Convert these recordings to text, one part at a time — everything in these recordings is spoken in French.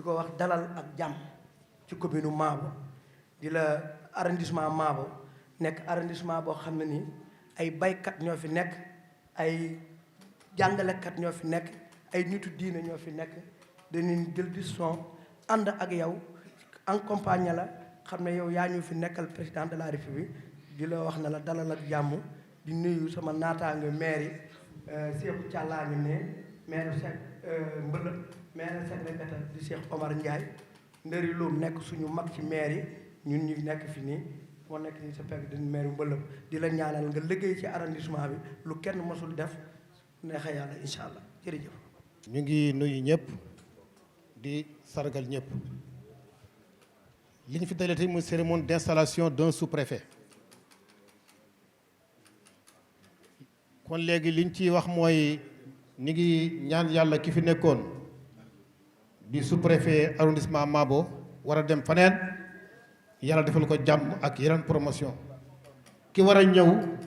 ko wax dalal ak jàmm ci commune Maabo di la arrondissement Maabo nekk arrondissement boo xam ne nii ay baykat ñoo fi nekk ay jàngalekat ñoo fi nekk ay nitu diine ñoo fi nekk dañuy jël décision ànd ak yow accompagner la xam ne yow yaa ñu fi nekkal président de la république di la wax na la dalal ak jàmm di nuyu sama naataange maire yi Cheikh Thialla ngi ne maire Cheikh Mbëla maire Cheikh Lekata di Cheikh Omar Ndiaye ndëri loolu nekk suñu mag ci maire yi ñun ñu nekk fi nii moo nekk nii sa pegg di maire Mbëla di la ñaanal nga liggéey ci arrondissement bi lu kenn mosul def neexa yàlla incha allah jërëjëf. ñu ngi nuyu ñëpp di sargal ñëpp li ñu fi dalee tey muy cérémonie d'installation d'un sous-préfet kon léegi liñ ciy wax mooy ñu ngi ñaan yàlla ki fi nekkoon di sous-préfet arrondissement Mabo war a dem faneen yàlla defal ko jàmm ak yeneen promotion ki war a ñëw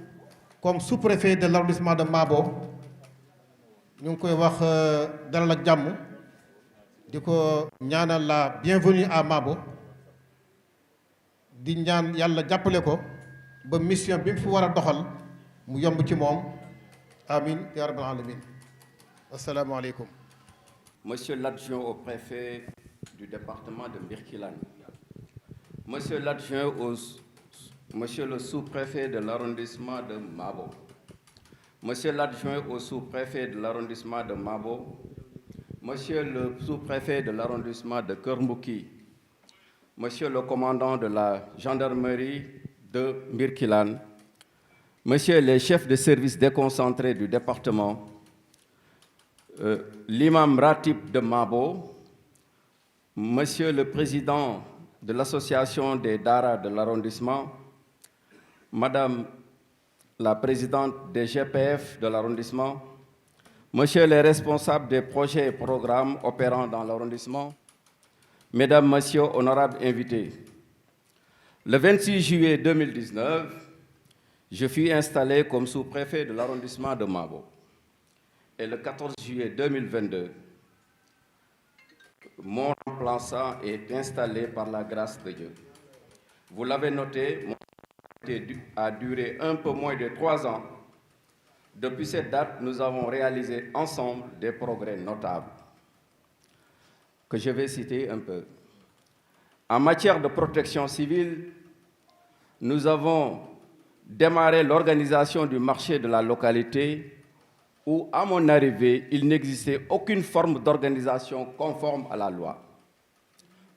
comme sous-préfet de l'arrondissement de Mabo ñu ngi koy wax dalal ak jàmm di ko ñaanal la bienvenue à Mabo di ñaan yàlla jàppale ko ba mission bi mu fi war a doxal mu yomb ci moom amin ya rabbal alamin assalaamu aleykum. Monsieur l'adjoint au préfet du département de Birkelane, Monsieur le sous-préfet de l'arrondissement de Mabo, Monsieur l'adjoint au sous-préfet de l'arrondissement de Mabo, Monsieur le sous-préfet de l'arrondissement de Keur-Mbouki, Monsieur le commandant de la gendarmerie de Birkelane, Monsieur les chefs de service déconcentrés du département, l'imam Ratib de Mabo, Monsieur le président de l'association des Dara de l'arrondissement, Madame la présidente des GPF de l'arrondissement, Monsieur les responsables des projets et programmes opérant dans l'arrondissement, Mesdames, Messieurs, honorables invités, le 26 juillet 2019, je fus installé comme sous-préfet de l'arrondissement de Mabo. Et le 14 juillet 2022, mon remplaçant est installé par la grâce de Dieu. Vous l'avez noté, mon mandat a duré un peu moins de 3 ans. Depuis cette date, nous avons réalisé ensemble des progrès notables que je vais citer un peu. En matière de protection civile, nous avons démarré l'organisation du marché de la localité où, à mon arrivée, il n'existait aucune forme d'organisation conforme à la loi.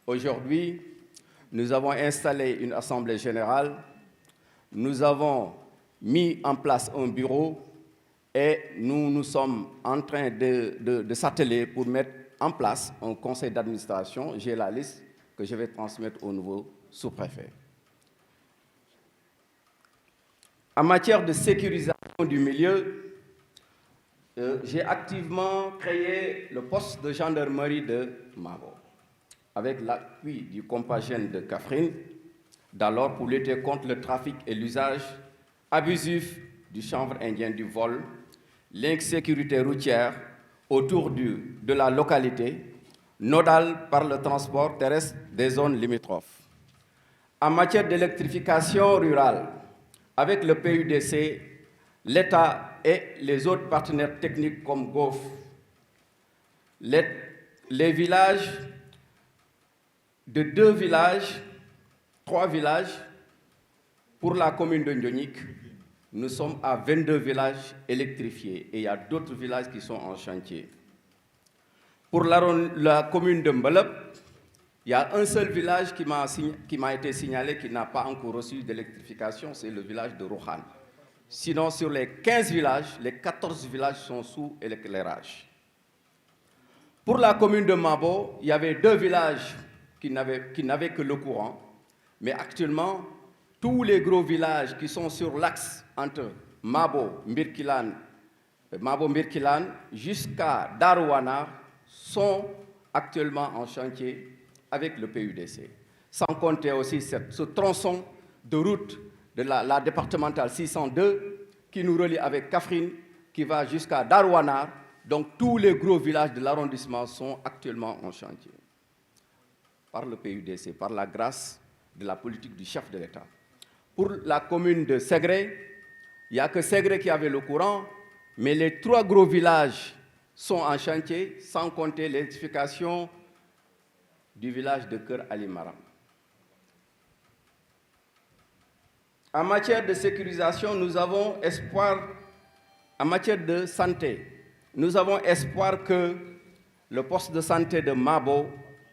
Aujourd'hui, nous avons installé une assemblée générale, nous avons mis en place un bureau et nous sommes en train de s'atteler pour mettre en place un conseil d'administration. J'ai la liste que je vais transmettre au nouveau sous-préfet. En matière de sécurisation du milieu, j'ai activement créé le poste de gendarmerie de Mabo, avec l'appui du compagnie de Kaffrine, d'alors pour lutter contre le trafic et l'usage abusif du chanvre indien du vol, l'insécurité routière autour de la localité, nodale par le transport terrestre des zones limitrophes. En matière d'électrification rurale, avec le PUDC, l'État et les autres partenaires techniques comme GOF, les villages de 2 villages, 3 villages, pour la commune de Ndionik, nous sommes à 22 villages électrifiés et il y a d'autres villages qui sont en chantier. Pour la commune de Mbelep, il y a un seul village qui m'a été signalé qui n'a pas encore reçu d'électrification, c'est le village de Rohan. Sinon, sur les 15 villages, les 14 villages sont sous l'éclairage. Pour la commune de Mabo, il y avait 2 villages qui n'avaient que le courant, mais actuellement, tous les gros villages qui sont sur l'axe entre Mabo, Mbirkelane jusqu'à Darouana sont actuellement en chantier avec le PUDC. Sans compter aussi ce tronçon de route de la départementale 602 qui nous relie avec Kaffrine, qui va jusqu'à Darouana. Donc tous les gros villages de l'arrondissement sont actuellement en chantier. par le PUDC, par la grâce de la politique du chef de l'État. Pour la commune de Ségré, il n'y a que Ségré qui avait le courant, mais les 3 gros villages sont en chantier, sans compter l'électrification du village de Kër Ali Maram. En matière de sécurisation, nous avons espoir, en matière de santé, nous avons espoir que le poste de santé de Mabo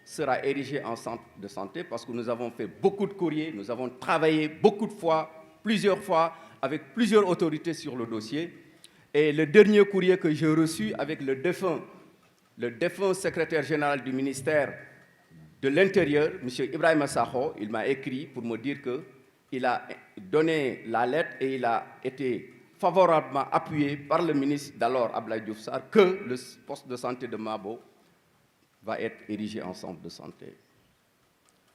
sera érigé en centre de santé parce que nous avons fait beaucoup de courriers, nous avons travaillé beaucoup de fois, plusieurs fois, avec plusieurs autorités sur le dossier. Et le dernier courrier que j'ai reçu avec le défunt secrétaire général du ministère de l'Intérieur, M. Ibrahima Sakho, il m'a écrit pour me dire qu'il a donné la lettre et il a été favorablement appuyé par le ministre d'alors, Abdoulaye Diouf Sarr, que le poste de santé de Mabo va être érigé en centre de santé.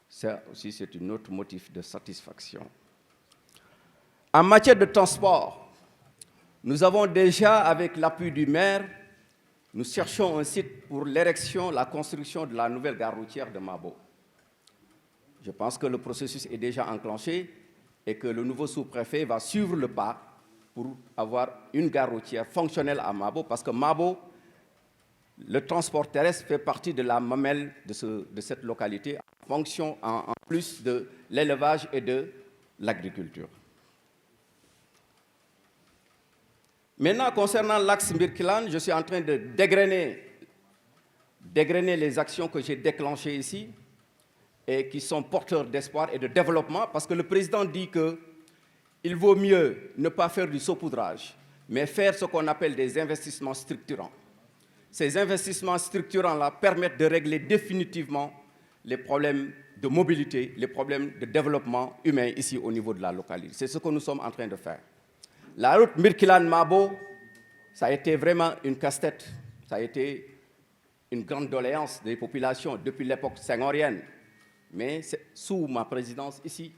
Ça aussi, c'est un autre motif de satisfaction. En matière de transport, nous avons déjà, avec l'appui du maire, nous cherchons un site pour l'érection, la construction de la nouvelle gare routière de Mabo. Je pense que le processus est déjà enclenché et que le nouveau sous-préfet va suivre le pas pour avoir une gare routière fonctionnelle à Mabo, parce que Mabo, le transport terrestre fait partie de la mamelle de cette localité, en fonction en plus de l'élevage et de l'agriculture. Maintenant, concernant l'axe Mbirkilan, je suis en train de dégrainer les actions que j'ai déclenchées ici et qui sont porteurs d'espoir et de développement, parce que le président dit qu'il vaut mieux ne pas faire du saupoudrage, mais faire ce qu'on appelle des investissements structurants. Ces investissements structurants-là permettent de régler définitivement les problèmes de mobilité, les problèmes de développement humain ici au niveau de la localité. C'est ce que nous sommes en train de faire. La route Mbirkilan-Mabo, ça a été vraiment une casse-tête. Ça a été une grande doléance des populations depuis l'époque senghorienne. Mais c'est sous ma présidence ici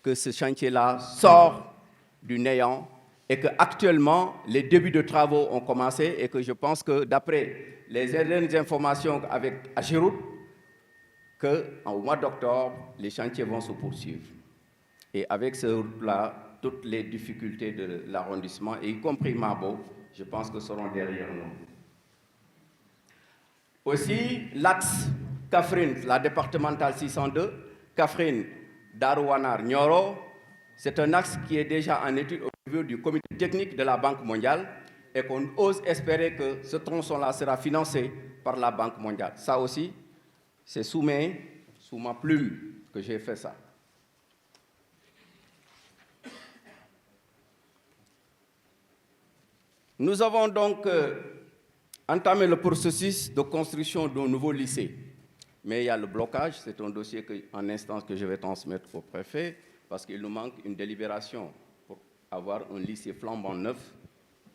que ce chantier-là sort du néant et qu'actuellement, les débuts de travaux ont commencé et que je pense que d'après les dernières informations avec Agirout, qu'au mois d'octobre, les chantiers vont se poursuivre. Et avec ce route-là, toutes les difficultés de l'arrondissement, y compris Mabo, je pense que seront derrière nous. Aussi, l'axe Kaffrine, la départementale 602, Kaffrine, Darouanar, Nioro, c'est un axe qui est déjà en étude au niveau du comité technique de la Banque mondiale et qu'on ose espérer que ce tronçon-là sera financé par la Banque mondiale. Ça aussi, c'est sous ma plume que j'ai fait ça. Nous avons donc entamé le processus de construction d'un nouveau lycée. Mais il y a le blocage, c'est un dossier en instance que je vais transmettre au préfet parce qu'il nous manque une délibération pour avoir un lycée flambant neuf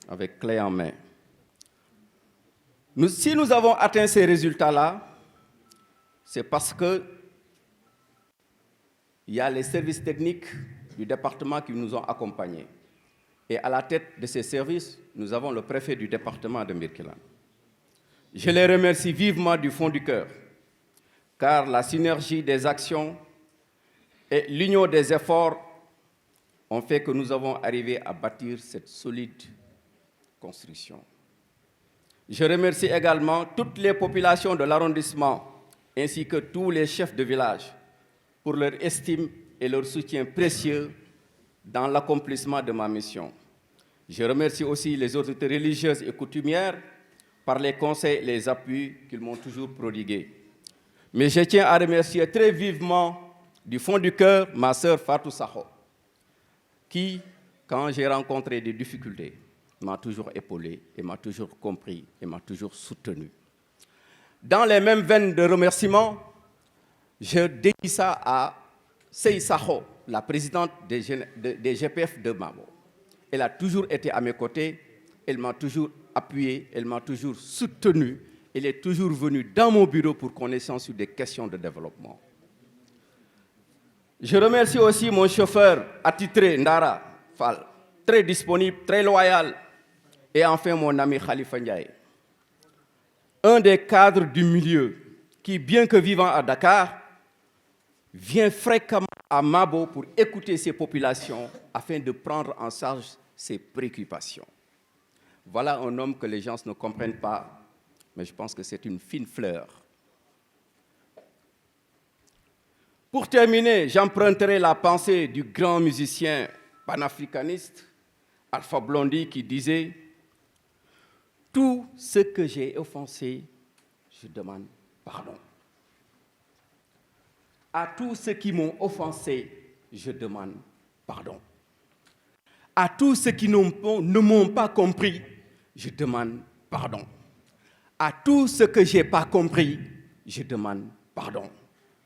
avec clé en main. Si nous avons atteint ces résultats-là, c'est parce qu'il y a les services techniques du département qui nous ont accompagnés. Et à la tête de ces services, nous avons le préfet du département de Mbirkilan. Je les remercie vivement du fond du cœur, car la synergie des actions et l'union des efforts ont fait que nous avons arrivé à bâtir cette solide construction. Je remercie également toutes les populations de l'arrondissement, ainsi que tous les chefs de village, pour leur estime et leur soutien précieux dans l'accomplissement de ma mission. Je remercie aussi les autorités religieuses et coutumières par les conseils et les appuis qu'ils m'ont toujours prodigués. Mais je tiens à remercier très vivement, du fond du cœur, ma sœur Fatou Sakho, qui, quand j'ai rencontré des difficultés, m'a toujours épaulé et m'a toujours compris et m'a toujours soutenu. Dans les mêmes veines de remerciements, je dédie ça à Sey Sakho, la présidente des GPF de Mabo. Elle a toujours été à mes côtés, elle m'a toujours appuyé, elle m'a toujours soutenu, elle est toujours venue dans mon bureau pour qu'on échange sur des questions de développement. Je remercie aussi mon chauffeur attitré, Ndara Fall, très disponible, très loyal, et enfin mon ami Khalifa Ndiaye, un des cadres du milieu qui, bien que vivant à Dakar, vient fréquemment à Mabo pour écouter ces populations afin de prendre en charge ses préoccupations. Voilà un homme que les gens ne comprennent pas, mais je pense que c'est une fine fleur. Pour terminer, j'emprunterai la pensée du grand musicien panafricaniste Alpha Blondy qui disait « Tout ce que j'ai offensé, je demande pardon. À tous ceux qui m'ont offensé, je demande pardon. À tous ceux qui ne m'ont pas compris, je demande pardon. À tous ceux que je n'ai pas compris, je demande pardon. »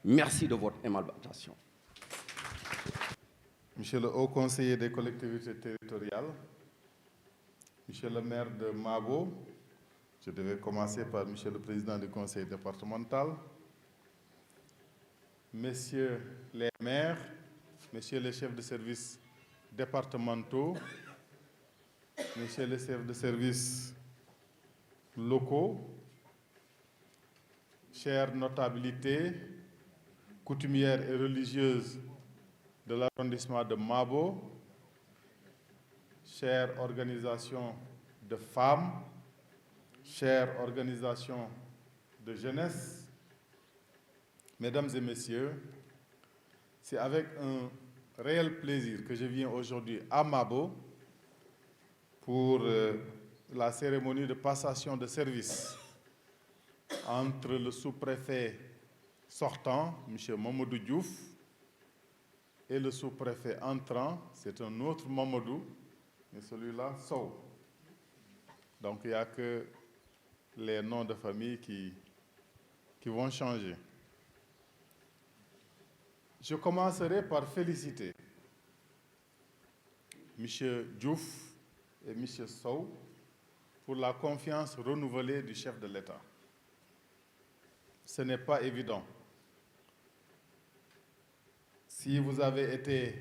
Merci de votre aimable attention. Monsieur le haut conseiller des collectivités territoriales, Monsieur le maire de Mabo, je devais commencer par Monsieur le président du conseil départemental, Messieurs les maires, Messieurs les chefs de service départementaux, Messieurs les chefs de service locaux, chères notabilités, coutumières et religieuses de l'arrondissement de Mabo, chères organisations de femmes, chères organisations de jeunesse, mesdames et messieurs, c'est avec un réel plaisir que je viens aujourd'hui à Mabo pour la cérémonie de passation de service entre le sous-préfet sortant, M. Mamadou Diouf, et le sous-préfet entrant, c'est un autre Mamadou, mais celui-là, Sow. Donc il n'y a que les noms de famille qui vont changer. Je commencerai par féliciter M. Diouf et M. Sow pour la confiance renouvelée du chef de l'État. Ce n'est pas évident. Si vous avez été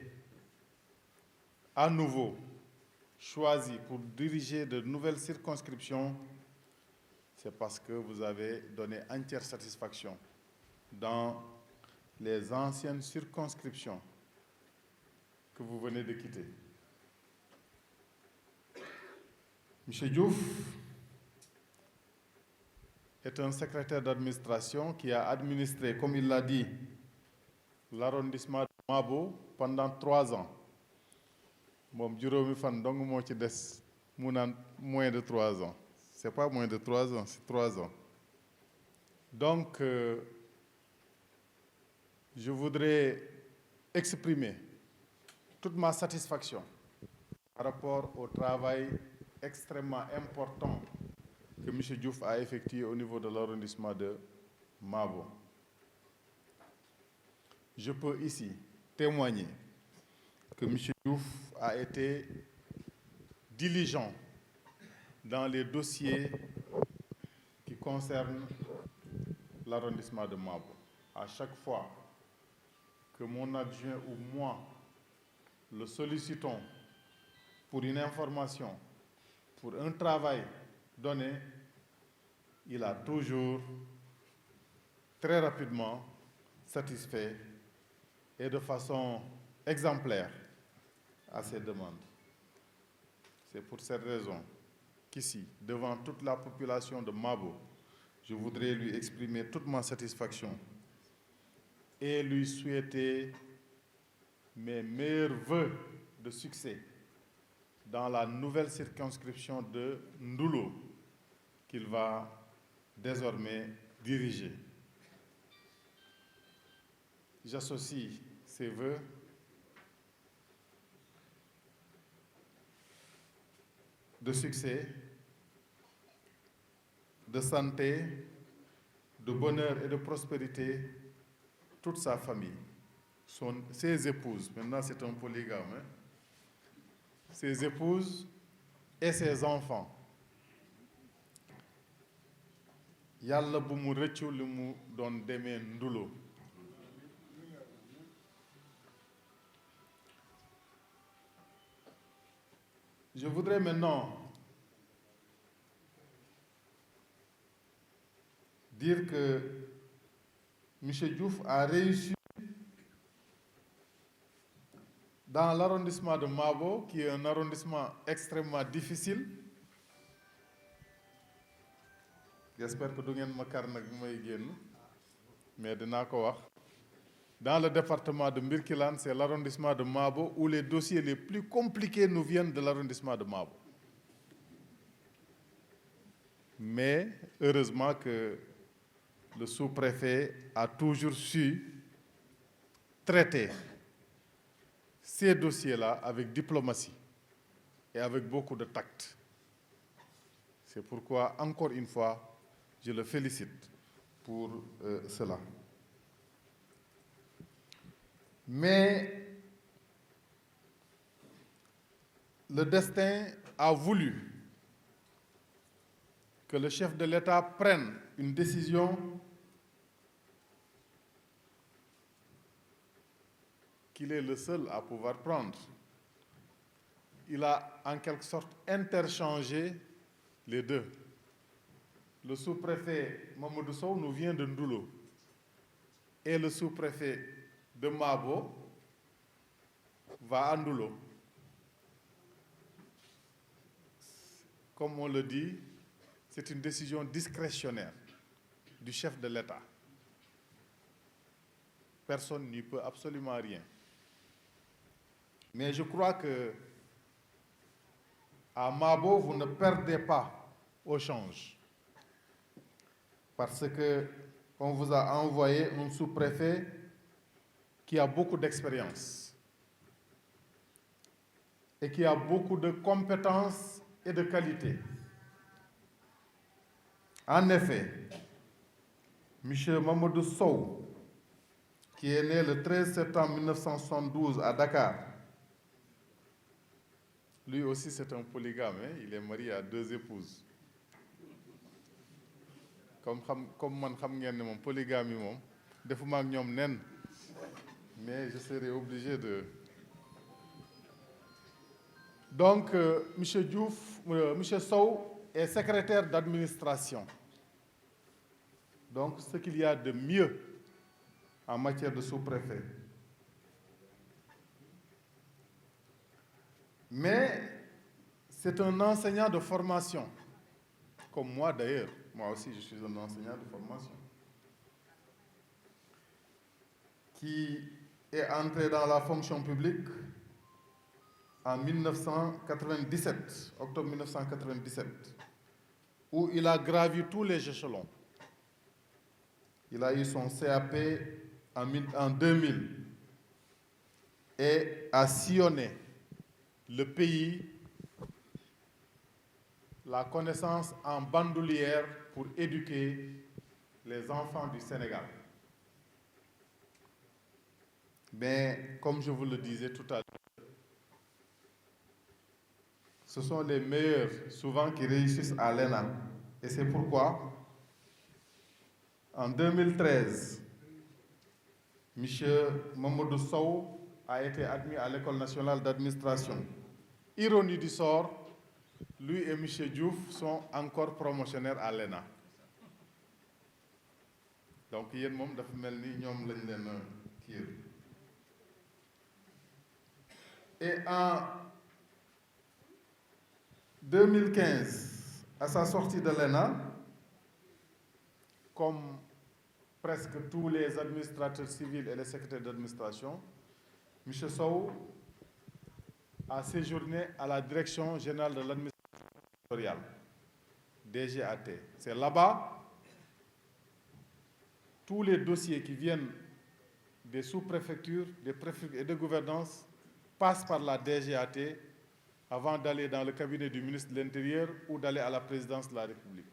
à nouveau choisi pour diriger de nouvelles circonscriptions, c'est parce que vous avez donné entière satisfaction dans les anciennes circonscriptions que vous venez de quitter. M. Diouf est un secrétaire d'administration qui a administré, comme il l'a dit, l'arrondissement de Mabo pendant 3 ans. Bon, juróomi fan dong moo ci des mu naan moins de 3 ans. C'est pas moins de 3 ans, c'est 3 ans. Donc, je voudrais exprimer toute ma satisfaction par rapport au travail extrêmement important que M. Diouf a effectué au niveau de l'arrondissement de Mabo. Je peux ici témoigner que M. Diouf a été diligent dans les dossiers qui concernent l'arrondissement de Mabo. À chaque fois que mon adjoint ou moi le sollicitons pour une information, pour un travail donné, il a toujours très rapidement satisfait et de façon exemplaire à ces demandes. C'est pour cette raison qu'ici, devant toute la population de Mabo, je voudrais lui exprimer toute ma satisfaction et lui souhaiter mes meilleurs vœux de succès dans la nouvelle circonscription de Ndoulo qu'il va désormais diriger. J'associe ces vœux de succès, de santé, de bonheur et de prospérité, toute sa famille, ses épouses, maintenant c'est un polygame, hein? Ses épouses et ses enfants. Yalla bu mu rëccu li mu doon demee Ndulo. Je voudrais maintenant dire que M. Diouf a réussi dans l'arrondissement de Mabo, qui est un arrondissement extrêmement difficile. J'espère que vous ne me mais dans le département de Mbirkilan, c'est l'arrondissement de Mabo où les dossiers les plus compliqués nous viennent de l'arrondissement de Mabo. Mais heureusement que le sous-préfet a toujours su traiter ces dossiers-là avec diplomatie et avec beaucoup de tact. C'est pourquoi, encore une fois, je le félicite pour cela. Mais le destin a voulu que le chef de l'État prenne une décision qu'il est le seul à pouvoir prendre. Il a en quelque sorte interchangé les deux. Le sous-préfet Mamadou Sow nous vient de Ndoulo et le sous-préfet de Mabo va à Ndoulo. Comme on le dit, c'est une décision discrétionnaire du chef de l'État. Personne n'y peut absolument rien. Mais je crois que à Mabo, vous ne perdez pas au change. Parce qu'on vous a envoyé un sous-préfet qui a beaucoup d'expérience et qui a beaucoup de compétences et de qualités. En effet, M. Mamadou Sow, qui est né le 13 septembre 1972 à Dakar, lui aussi c'est un polygame, hein? Il est marié à 2 épouses. Comme man xam ngeen ne moom polygamie moom defuma ak ñoom nen, mais je serai obligé de. Donc M. Sow est secrétaire d'administration. Donc ce qu'il y a de mieux en matière de sous-préfet. Mais c'est un enseignant de formation, comme moi d'ailleurs. Moi aussi, je suis un enseignant de formation, qui est entré dans la fonction publique en 1997, octobre 1997, où il a gravi tous les échelons. Il a eu son CAP en 2000 et a sillonné le pays, la connaissance en bandoulière pour éduquer les enfants du Sénégal. Mais comme je vous le disais tout à l'heure, ce sont les meilleurs souvent qui réussissent à l'ENA. Et c'est pourquoi, en 2013, M. Mamadou Sow a été admis à l'École nationale d'administration. Ironie du sort, lui et M. Diouf sont encore promotionnaires à l'ENA. Donc, il y a des gens qui ont été. Et en 2015, à sa sortie de l'ENA, comme presque tous les administrateurs civils et les secrétaires d'administration, M. Sow a séjourné à la Direction générale de l'administration territoriale, DGAT. C'est là-bas, tous les dossiers qui viennent des sous-préfectures, des préfectures et de gouvernance passent par la DGAT avant d'aller dans le cabinet du ministre de l'Intérieur ou d'aller à la présidence de la République.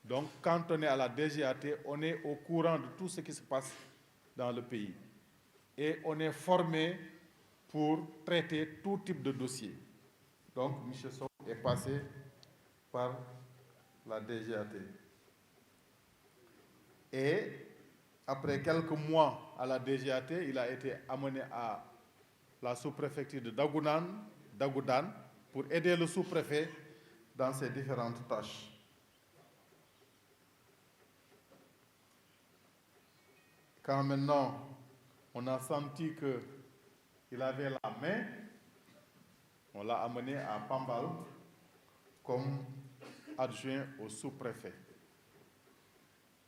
Donc, quand on est à la DGAT, on est au courant de tout ce qui se passe dans le pays. Et on est formé pour traiter tout type de dossier. Donc, M. Sow est passé par la DGAT. Et après quelques mois à la DGAT, il a été amené à la sous-préfecture de Dagoudan, pour aider le sous-préfet dans ses différentes tâches. Quand maintenant on a senti que il avait la main, on l'a amené à Pambal comme adjoint au sous-préfet.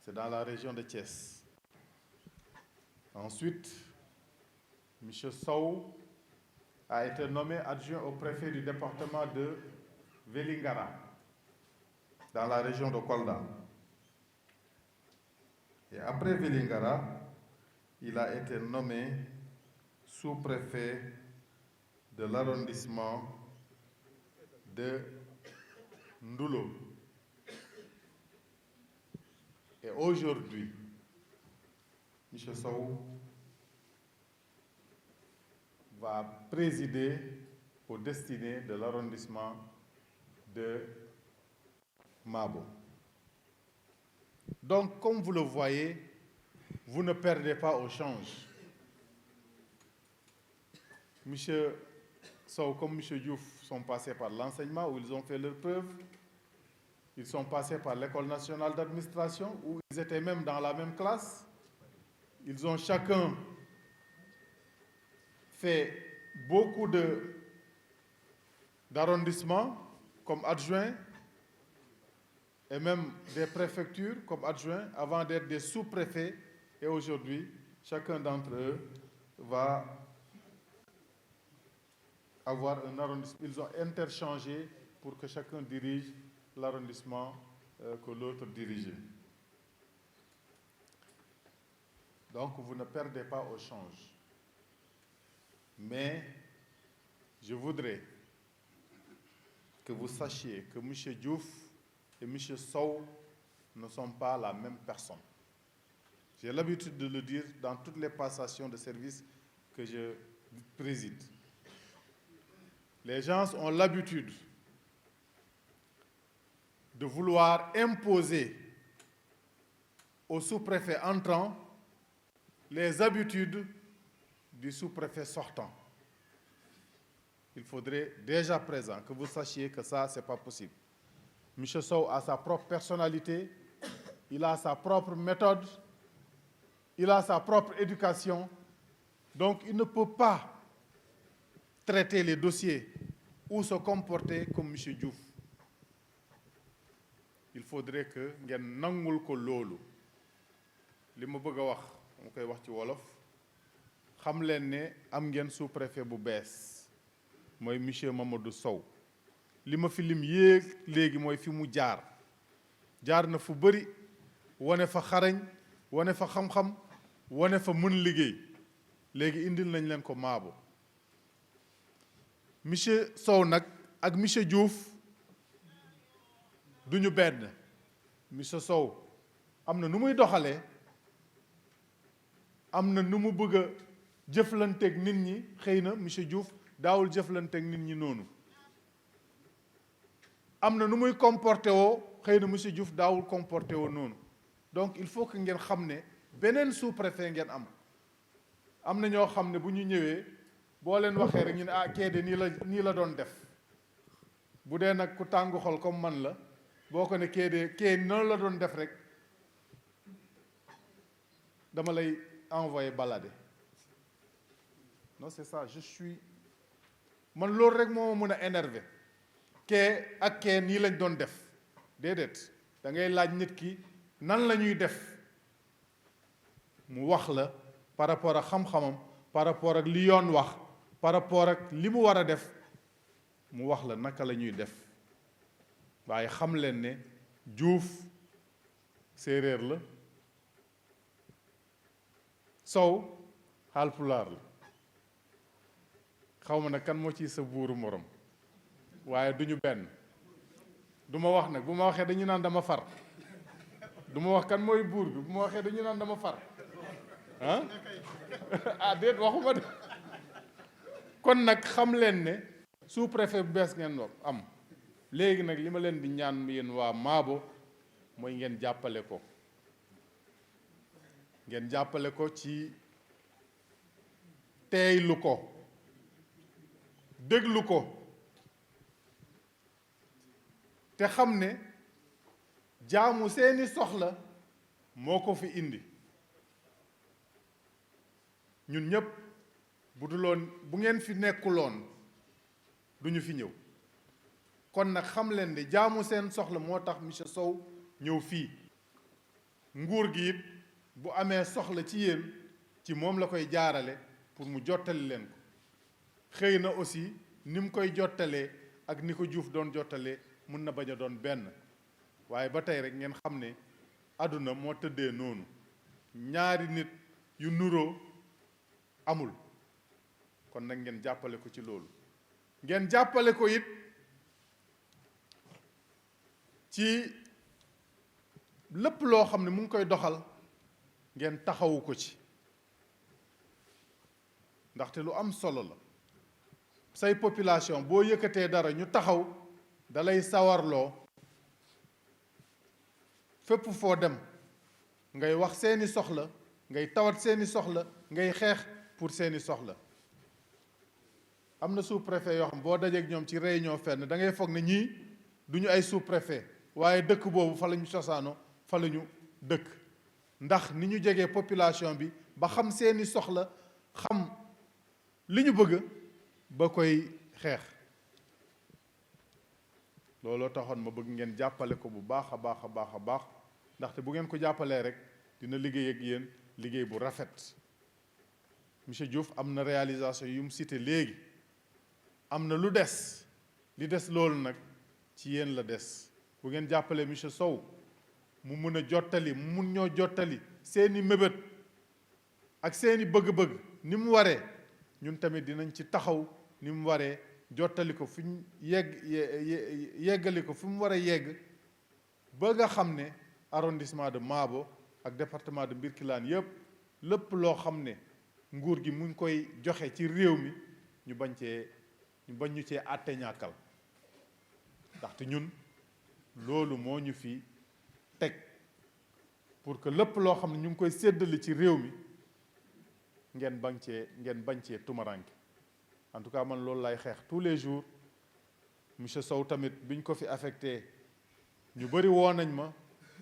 C'est dans la région de Thiès. Ensuite, M. Sow a été nommé adjoint au préfet du département de Vélingara, dans la région de Kolda. Et après Vélingara, il a été nommé sous-préfet de l'arrondissement de Ndoulo. Et aujourd'hui, M. Sow va présider aux destinées de l'arrondissement de Mabo. Donc, comme vous le voyez, vous ne perdez pas au change. M. Sow comme M. Diouf sont passés par l'enseignement où ils ont fait leurs preuves. Ils sont passés par l'École nationale d'administration où ils étaient même dans la même classe. Ils ont chacun fait beaucoup d'arrondissements comme adjoints et même des préfectures comme adjoints avant d'être des sous-préfets. Et aujourd'hui, chacun d'entre eux va avoir un arrondissement. Ils ont interchangé pour que chacun dirige l'arrondissement que l'autre dirigeait. Donc, vous ne perdez pas au change. Mais je voudrais que vous sachiez que M. Diouf et M. Sow ne sont pas la même personne. J'ai l'habitude de le dire dans toutes les passations de service que je préside. Les gens ont l'habitude de vouloir imposer au sous-préfet entrant les habitudes du sous-préfet sortant. Il faudrait déjà présent que vous sachiez que ça, ce n'est pas possible. M. Sow a sa propre personnalité, il a sa propre méthode, il a sa propre éducation. Donc, il ne peut pas traiter les dossiers ou se comporter comme M. Diouf. Il faudrait que ngeen nangul ko loolu li ma bëgg a wax ma koy wax ci wolof xam leen ne am ngeen sous-préfet bu bees mooy monsieur Mamadou Sow li ma fi lim yéeg léegi mooy fi mu jaar na fu bëri wane fa xarañ wane fa xam-xam wane fa mën liggéey léegi indil nañ leen ko Maabo monsieur Sow nag ak monsieur Diouf duñu benn. monsieur Sow am na nu muy doxalee am na nu mu bëgg a jëflanteeg nit ñi xëy na monsieur Diouf daawul jëflanteeg nit ñi noonu am na nu muy comporté woo xëy na monsieur Diouf daawul comporté woo noonu donc il faut que ngeen xam ne beneen sous-préfet ngeen am na ñoo xam ne bu ñu ñëwee boo leen waxee rek ñu ne ah kee de nii la doon def bu dee nag ku tàngu xol comme man la boo ko ne kee noonu la doon def rek dama lay envoyé balader non c'est ça je suis man loolu rek moo ma mën a énervé kee ak kee nii lañ doon def déedéet da ngay laaj nit ki nan la ñuy def mu wax la par rapport ak xam-xamam par rapport ak li yoon wax par rapport ak li mu war a def mu wax la naka la ñuy def waaye xam leen ne Diouf séeréer la Sow Haalpulaar la xaw ma nag kan moo ci sa buuru morom waaye duñu benn du ma wax nag bu ma waxee dañu naan dama far du ma wax kan mooy buur bi bu ma waxee dañu naan dama far ah ah déet waxuma de kon nag xam leen ne sous-préfet bu bees ngeen am léegi nag li ma leen di ñaan yéen waa Maabo mooy ngeen jàppale ko ci teeylu ko déglu ko te xam ne jaamu seeni soxla moo ko fi indi ñun ñépp bu duloon bu ngeen fi nekkuloon duñu fi ñëw kon nag xam leen ne jaamu seen soxla moo tax monsieur Sow ñëw fii nguur gi it bu amee soxla ci yéen ci moom la koy jaarale pour mu jottali leen ko xëy na aussi ni mu koy jottalee ak ni ko Diouf doon jottalee mun na bañ a doon benn waaye ba tey rek ngeen xam ne àdduna moo tëddee noonu ñaari nit yu nuroo amul kon nag ngeen jàppale ko ci loolu ngeen jàppale ko it ci lépp loo xam ne mu ngi koy doxal ngeen taxawu ko ci ndaxte lu am solo la say population boo yëkkatee dara ñu taxaw dalay sawarloo fépp foo dem ngay wax seeni soxla ngay tawat seeni soxla ngay xeex pour seeni soxla am na sous-préfet yoo xam boo dajeek ñoom ci réunion fenn da ngay foog ne ñii duñu ay sous-préfet waaye dëkk boobu fa la ñu cosaano fa la ñu dëkk ndax ni ñu jegee population bi ba xam seeni soxla xam li ñu bëgg ba koy xeex looloo taxoon ma bëgg ngeen jàppale ko bu baax a baax a baax a baax ndaxte bu ngeen ko jàppalee rek dina liggéey ak yéen liggéey bu rafet monsieur Diouf am na réalisation yu mu cité léegi am na lu des li des loolu nag ci yéen la des bu ngeen jàppalee monsieur Sow mu mun a jottali mu mun ñoo jottali seeni mébét ak seeni bëgg-bëgg ni mu waree ñun tamit dinañ ci taxaw ni mu waree jottali ko fi ñu yeggali ko fi mu war a yegg ba nga xam ne arrondissement de Mabo ak département de Birkelane yëpp lépp loo xam ne nguur gi mu ngi koy joxe ci réew mi ñu bañ ñu cee àtte ñàkkal ndaxte ñun loolu moo ñu fi teg pour que lépp loo xam ne ñu ngi koy séddale ci réew mi ngeen bañ cee tumaranke en tout cas man loolu lay xeex tous les jours monsieur Sow tamit biñ ko fi affecté ñu bëri woo nañ ma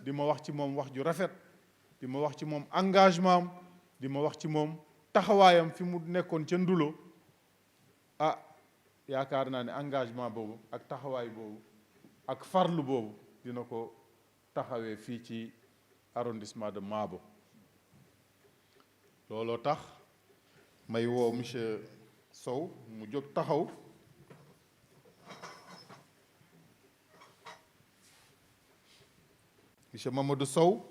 di ma wax ci moom wax ju rafet di ma wax ci moom engagement am di ma wax ci moom taxawaayam fi mu nekkoon ca Ndulo ah yaakaar naa ne engagement boobu ak taxawaay boobu ak farlu boobu dina ko taxawee fii ci arrondissement de Mabo looloo tax may woo monsieur Sow mu jóg taxaw monsieur Mamadou Sow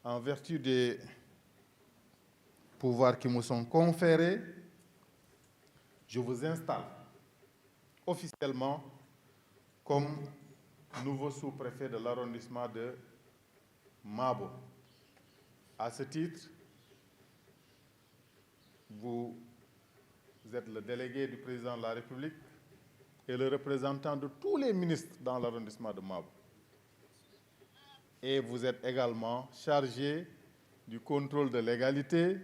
en vertu des pouvoirs qui me sont conférés, je vous installe officiellement comme nouveau sous-préfet de l'arrondissement de Mabo. À ce titre, vous êtes le délégué du président de la République et le représentant de tous les ministres dans l'arrondissement de Mabo. Et vous êtes également chargé du contrôle de légalité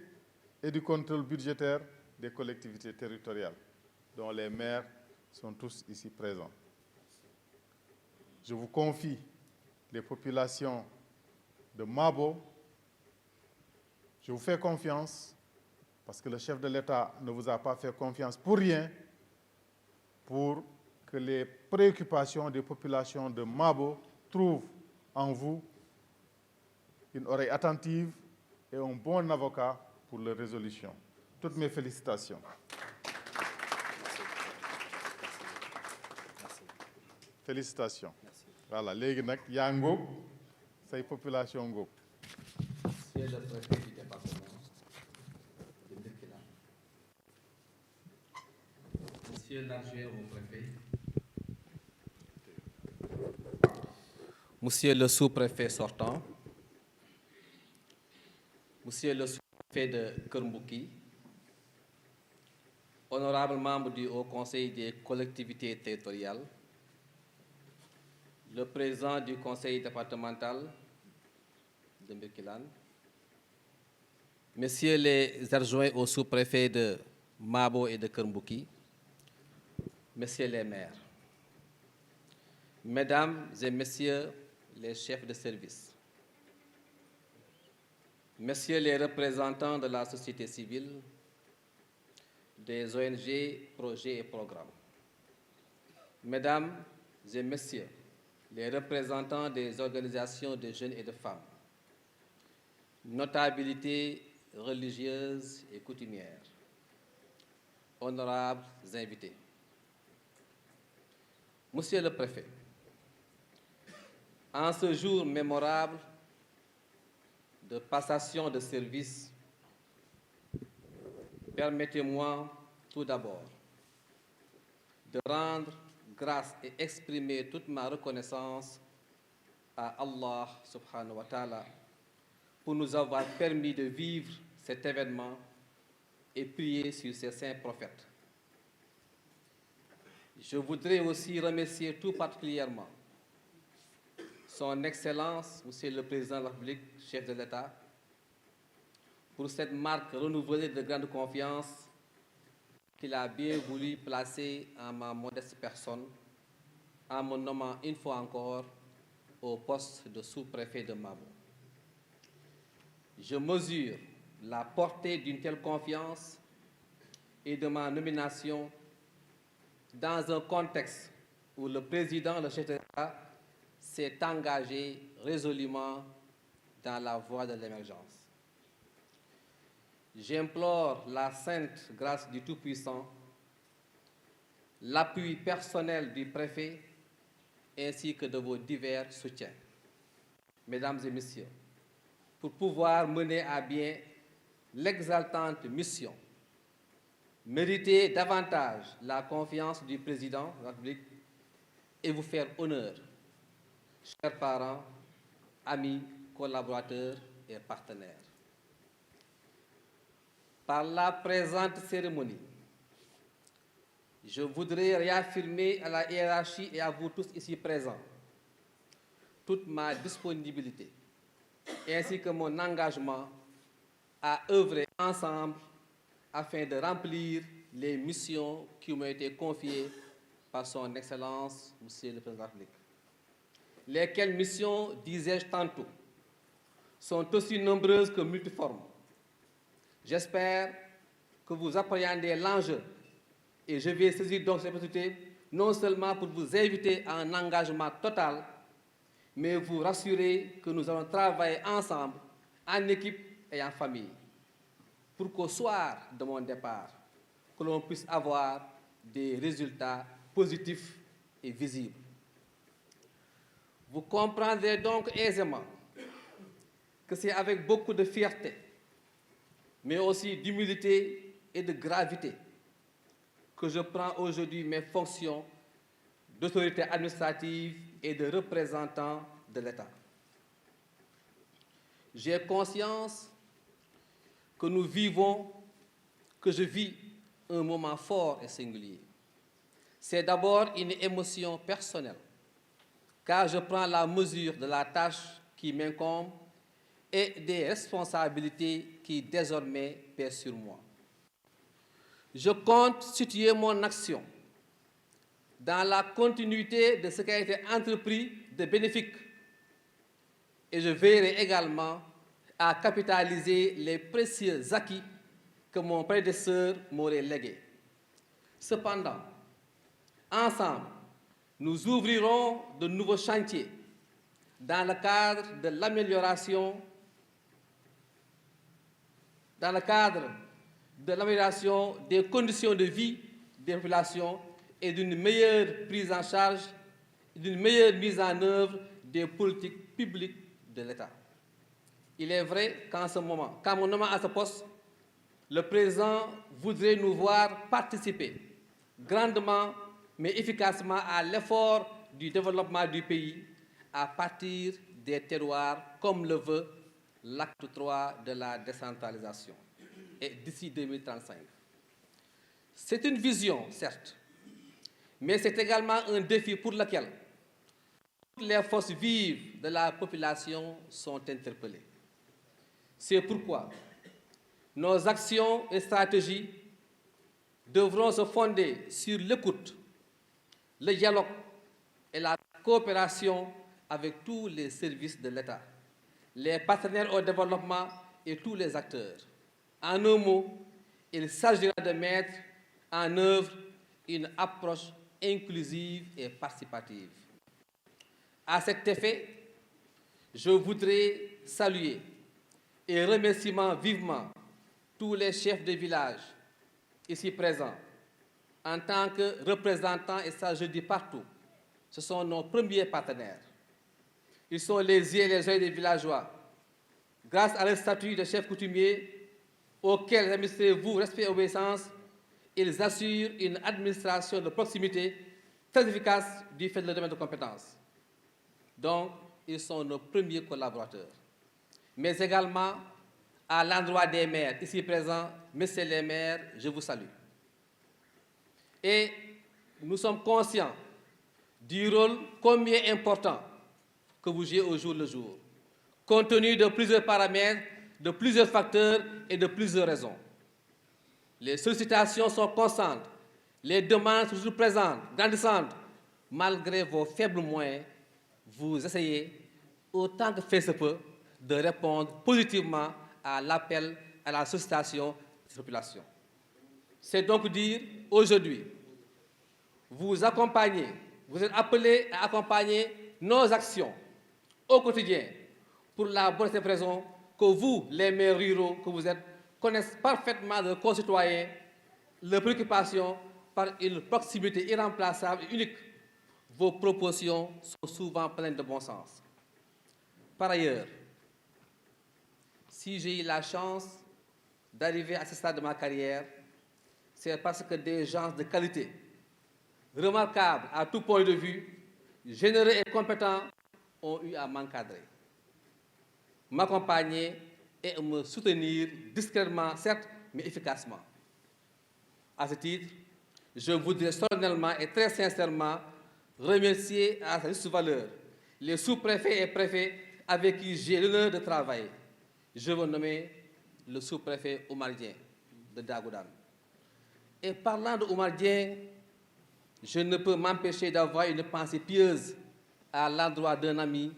et du contrôle budgétaire des collectivités territoriales, dont les maires sont tous ici présents. Je vous confie les populations de Mabo. Je vous fais confiance parce que le chef de l'État ne vous a pas fait confiance pour rien, pour que les préoccupations des populations de Mabo trouvent en vous une oreille attentive et un bon avocat pour leur résolution. Toutes mes félicitations. Félicitations. Voilà, léegi nag yaa ngóob say population ngóob. Monsieur le préfet du département de Birkelane. Monsieur l'adjoint au préfet. Monsieur le sous-préfet sortant. Monsieur le sous-préfet de Keur-Mbouki. Honorables membres du Haut Conseil des collectivités territoriales. Le président du conseil départemental de Birkelane. Messieurs les adjoints au sous-préfet de Mabo et de Keur-Mbouki. Messieurs les maires. Mesdames et messieurs les chefs de service. Messieurs les représentants de la société civile, des ONG, projets et programmes, Mesdames et Messieurs, les représentants des organisations de jeunes et de femmes, notabilités religieuses et coutumières, honorables invités, Monsieur le Préfet, en ce jour mémorable de passation de service, permettez-moi tout d'abord de rendre grâce et exprimer toute ma reconnaissance à Allah subhanahu wa ta'ala pour nous avoir permis de vivre cet événement et prier sur ses saints prophètes. Je voudrais aussi remercier tout particulièrement Son Excellence, Monsieur le Président de la République, chef de l'État, pour cette marque renouvelée de grande confiance qu'il a bien voulu placer en ma modeste personne, en me nommant une fois encore au poste de sous-préfet de Mabo. Je mesure la portée d'une telle confiance et de ma nomination dans un contexte où le président, le chef de l'État, s'est engagé résolument dans la voie de l'émergence. J'implore la sainte grâce du Tout-Puissant, l'appui personnel du préfet ainsi que de vos divers soutiens. Mesdames et Messieurs, pour pouvoir mener à bien l'exaltante mission, mériter davantage la confiance du Président de la République et vous faire honneur, chers parents, amis, collaborateurs et partenaires. Par la présente cérémonie, je voudrais réaffirmer à la hiérarchie et à vous tous ici présents toute ma disponibilité ainsi que mon engagement à œuvrer ensemble afin de remplir les missions qui m'ont été confiées par son Excellence, Monsieur le Président de la République. Lesquelles missions, disais-je tantôt, sont aussi nombreuses que multiformes. J'espère que vous appréhendez l'enjeu et je vais saisir donc cette opportunité non seulement pour vous inviter à un engagement total, mais vous rassurer que nous allons travailler ensemble, en équipe et en famille, pour qu'au soir de mon départ, que l'on puisse avoir des résultats positifs et visibles. Vous comprendrez donc aisément que c'est avec beaucoup de fierté, mais aussi d'humilité et de gravité que je prends aujourd'hui mes fonctions d'autorité administrative et de représentant de l'État. J'ai conscience que je vis un moment fort et singulier. C'est d'abord une émotion personnelle, car je prends la mesure de la tâche qui m'incombe et des responsabilités qui désormais pèsent sur moi. Je compte situer mon action dans la continuité de ce qui a été entrepris de bénéfique et je veillerai également à capitaliser les précieux acquis que mon prédécesseur m'aurait légués. Cependant, ensemble, nous ouvrirons de nouveaux chantiers dans le cadre de l'amélioration des conditions de vie des populations et d'une meilleure prise en charge, d'une meilleure mise en œuvre des politiques publiques de l'État. Il est vrai qu'en ce moment, qu'en mon nommant à ce poste, le président voudrait nous voir participer grandement mais efficacement à l'effort du développement du pays à partir des terroirs, comme le veut l'acte 3 de la décentralisation, et d'ici 2035. C'est une vision, certes, mais c'est également un défi pour lequel toutes les forces vives de la population sont interpellées. C'est pourquoi nos actions et stratégies devront se fonder sur l'écoute, le dialogue et la coopération avec tous les services de l'État, les partenaires au développement et tous les acteurs. En un mot, il s'agira de mettre en œuvre une approche inclusive et participative. À cet effet, je voudrais saluer et remercier vivement tous les chefs de village ici présents. En tant que représentants, et ça je dis partout, ce sont nos premiers partenaires. Ils sont les yeux et les oreilles des villageois. Grâce à leur statut de chef coutumier, auquel administrez-vous respect et obéissance, ils assurent une administration de proximité très efficace du fait de leur domaine de compétences. Donc, ils sont nos premiers collaborateurs. Mais également, à l'endroit des maires ici présents, messieurs les maires, je vous salue. Et nous sommes conscients du rôle combien important que vous jouez au jour le jour, compte tenu de plusieurs paramètres, de plusieurs facteurs et de plusieurs raisons. Les sollicitations sont constantes, les demandes sont toujours présentes, grandissantes. Malgré vos faibles moyens, vous essayez, autant que faire se peut, de répondre positivement à l'appel à la sollicitation de cette population. C'est donc dire, aujourd'hui, vous accompagnez, vous êtes appelés à accompagner nos actions au quotidien pour la bonne et simple raison que vous, les maires ruraux que vous êtes, connaissent parfaitement de concitoyens leurs préoccupations par une proximité irremplaçable et unique. Vos propositions sont souvent pleines de bon sens. Par ailleurs, si j'ai eu la chance d'arriver à ce stade de ma carrière, c'est parce que des gens de qualité, remarquables à tout point de vue, généreux et compétents, ont eu à m'encadrer, m'accompagner et me soutenir discrètement, certes, mais efficacement. À ce titre, je voudrais solennellement et très sincèrement remercier à sa juste valeur les sous-préfets et préfets avec qui j'ai l'honneur de travailler. Je veux nommer le sous-préfet Oumardien de Dagoudane. Et parlant de Oumardien, je ne peux m'empêcher d'avoir une pensée pieuse à l'endroit d'un ami,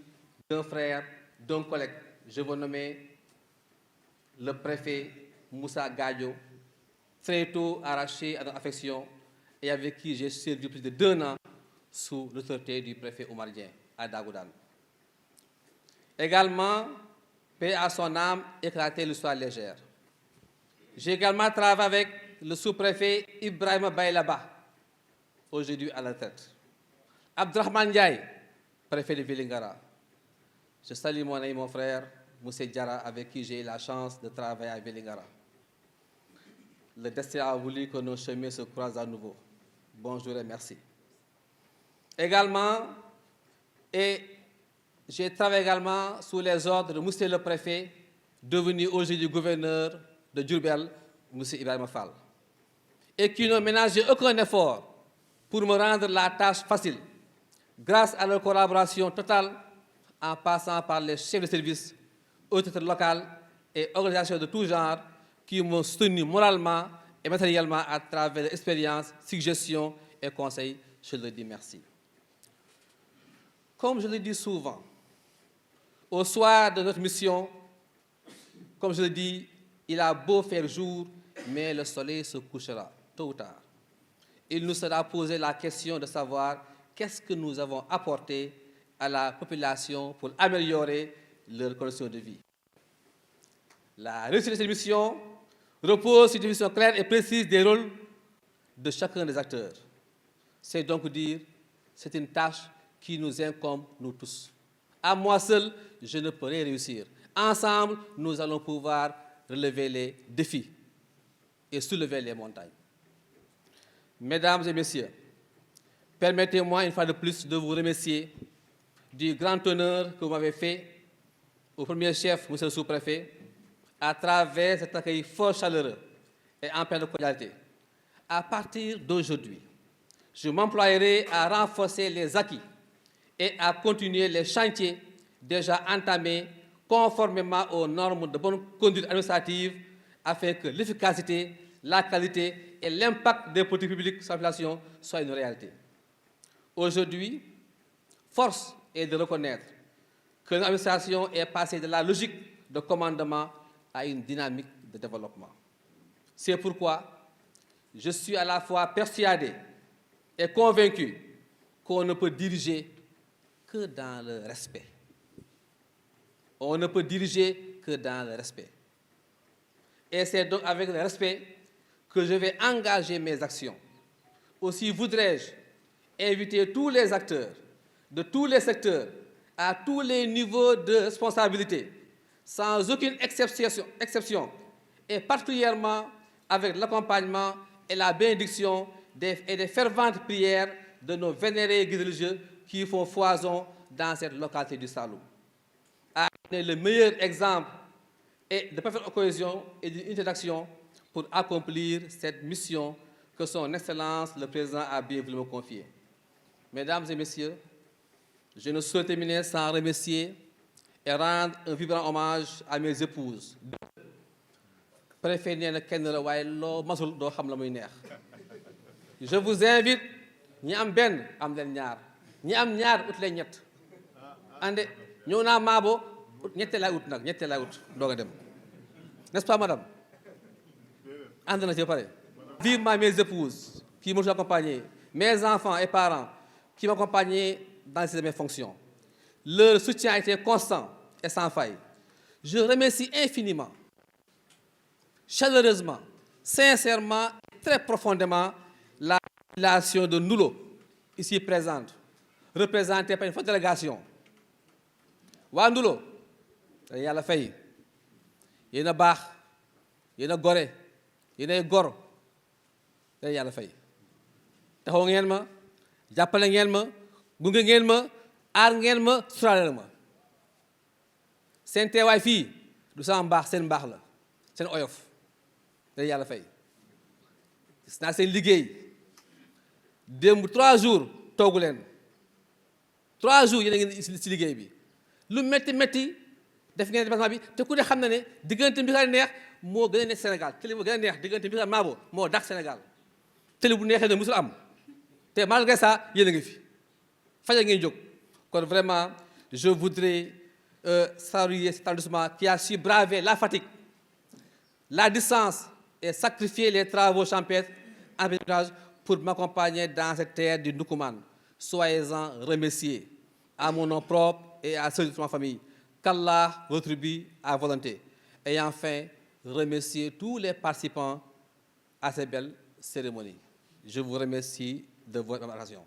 d'un frère, d'un collègue. Je veux nommer le préfet Moussa Gadio, très tôt arraché à notre affection et avec qui j'ai servi plus de 2 ans sous l'autorité du préfet Oumardien à Dagoudane. Également, paix à son âme, éclater l'histoire légère. J'ai également travaillé avec le sous-préfet Ibrahima Baylaba, aujourd'hui à la retraite. Abdrahman Ndiaye, préfet de Vélingara. Je salue mon ami, mon frère, Moussé Diara, avec qui j'ai eu la chance de travailler à Vélingara. Le destin a voulu que nos chemins se croisent à nouveau. Bonjour et merci. Également, j'ai travaillé également sous les ordres de Moussé le préfet, devenu aujourd'hui gouverneur de Diourbel, Moussé Ibrahima Fall, et qui n'ont ménagé aucun effort pour me rendre la tâche facile, grâce à leur collaboration totale, en passant par les chefs de service, autorités locales et organisations de tout genre qui m'ont soutenu moralement et matériellement à travers l'expérience, suggestions et conseils. Je leur dis merci. Comme je le dis souvent, au soir de notre mission, comme je le dis, il a beau faire jour, mais le soleil se couchera, tôt ou tard. Il nous sera posé la question de savoir qu'est-ce que nous avons apporté à la population pour améliorer leurs conditions de vie. La réussite de cette mission repose sur une définition claire et précise des rôles de chacun des acteurs. C'est donc dire, c'est une tâche qui nous incombe, nous tous. À moi seul, je ne peux rien réussir. Ensemble, nous allons pouvoir relever les défis et soulever les montagnes. Mesdames et messieurs, permettez-moi une fois de plus de vous remercier du grand honneur que vous m'avez fait au premier chef, monsieur le sous-préfet, à travers cet accueil fort chaleureux et empreint de cordialité. À partir d'aujourd'hui, je m'emploierai à renforcer les acquis et à continuer les chantiers déjà entamés conformément aux normes de bonne conduite administrative afin que l'efficacité, la qualité et l'impact des politiques publiques sur la population soient une réalité. Aujourd'hui, force est de reconnaître que l'administration est passée de la logique de commandement à une dynamique de développement. C'est pourquoi je suis à la fois persuadé et convaincu qu'on ne peut diriger que dans le respect. On ne peut diriger que dans le respect. Et c'est donc avec le respect que je vais engager mes actions. Aussi voudrais-je inviter tous les acteurs de tous les secteurs, à tous les niveaux de responsabilité, sans aucune exception, et particulièrement avec l'accompagnement et la bénédiction et des ferventes prières de nos vénérés guides religieux qui font foison dans cette localité du Saloum. À donner le meilleur exemple et de parfaite cohésion et d'unité d'action pour accomplir cette mission que son Excellence le Président a bien voulu me confier. Mesdames et Messieurs, je ne souhaite terminer sans remercier et rendre un vibrant hommage à mes épouses. Préfet nee na kenn la waaye loo masul doo xam la muy neex. Je vous invite ñi am benn am leen ñaar ñi am ñaar ut leen ñett ande ñëw naa Maabo ñette laay ut nag ñette laay ut doog a dem n'est-ce pas madame ànd na ci pare. Vivement mes épouses qui m'ont accompagné, mes enfants et parents qui m'accompagnaient dans mes fonctions. Leur soutien a été constant et sans faille. Je remercie infiniment, chaleureusement, sincèrement, très profondément la population de Ndoulo, ici présente, représentée par une forte délégation. Waa Ndoulo, yàlla fay yéen a baax yéen a gore yéen ay gor yàlla fay taxaw ngeen ma jàppale ngeen ma gunge ngeen ma aar ngeen ma suturaale ma seen teewaay fii du sama mbaax seen mbaax la seen oyof day yàlla fay gis naa seen liggéey démb 3 jours toogu leen 3 jours yéen a ngi si liggéey bi lu métti métti def ngeen département bi te ku ne xam na ne diggante Mbirane neex moo gën a neex Sénégal télé moo gën a neex diggante Mbirane Maabo moo dax Sénégal télé bu neexee ne musul am te malgré ça yéen a ngi fi faja ngeen jóg kon vraiment je voudrais saluer cet arrondissement qui a su braver la fatigue, la distance et sacrifier les travaux champêtres en pèlerinage pour m'accompagner dans cette terre du Ndoukoumane. Soyez-en remerciés à mon nom propre et à ceux de ma famille. Qu'Allah retribue à volonté. Et enfin, remercier tous les participants à cette belle cérémonie. Je vous remercie de votre attention.